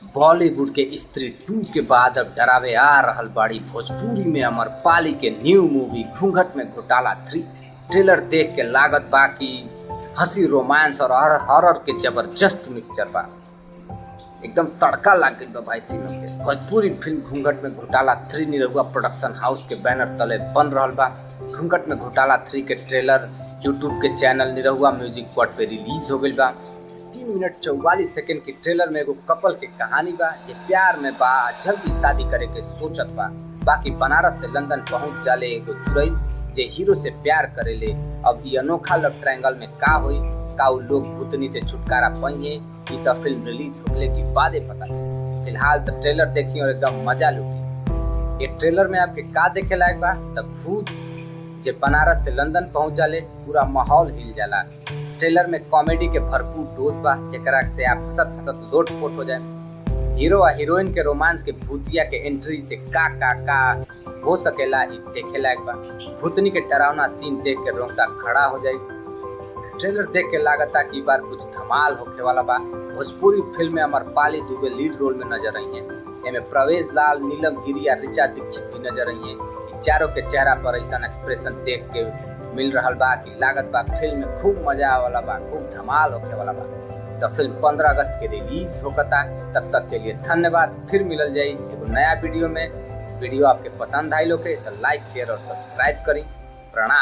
बॉलीवुड के स्त्री 2 के बाद अब डरावे आ रहल बाड़ी भोजपुरी में अमरपाली के न्यू मूवी घूंघट में घोटाला 3। ट्रेलर देख के लागत बा कि हंसी, रोमांस और हॉरर के जबरदस्त मिक्सचर बा। एकदम तड़का लाग गई बा भाई तीनों के। भोजपुरी फिल्म घूंघट में घोटाला 3 निरहुआ प्रोडक्शन हाउस के बैनर तले बन रहल बा। घूंघट में घोटाला 3 के ट्रेलर यूट्यूब के चैनल निरहुआ म्यूजिक वर्ड पे रिलीज हो गई बा। 3 मिनट 44 सेकंड की ट्रेलर में एगो कपल के कहानी बा जे प्यार में बा, जल्दी शादी करे के सोचत बा। बाकी बनारस से लंदन पहुंच जाले एगो चुड़ैल जे हीरो से प्यार करेले। अब ये अनोखा लव ट्रायंगल में का होई, का उ लोग भूतनी से छुटकारा पाइए, ई तो फिल्म रिलीज होने की बादे पता चली। फिलहाल तो ट्रेलर देखी और एकदम मजा लूटी। ये ट्रेलर में आपके का देखे लायक बा? तब भूत जे बनारस से लंदन पहुंच जाले, पूरा माहौल हिल जाला। ट्रेलर में कॉमेडी के भरपूर डोज बा जेकरा से आप हंसत हंसत लोटपोट हो जाए। हीरो और हीरोइन के रोमांस के भूतिया के एंट्री से का हो सकेला ही देखे लायक बा। भूतनी के डरावना सीन देख के रोंगटा खड़ा हो जाए। ट्रेलर देख के लागता कि बार कुछ धमाल होखे वाला बा। भोजपुरी फिल्म में अमरपाली दुबे लीड रोल में नजर आई है। इनमें प्रवेश लाल, नीलम गिरी और ऋचा दीक्षित भी नजर आई है। चारों के चेहरा पर ऐसा एक्सप्रेशन देख के मिल रहा बा कि लागत बा फिल्म में खूब मजा वाला बा, खूब धमाल होखे वाला बा। तो फिल्म 15 अगस्त के रिलीज होता। तब तक के लिए धन्यवाद। फिर मिलल जाई एगो नया वीडियो में। वीडियो आपके पसंद आई लोग तो लाइक, शेयर और सब्सक्राइब करी। प्रणाम।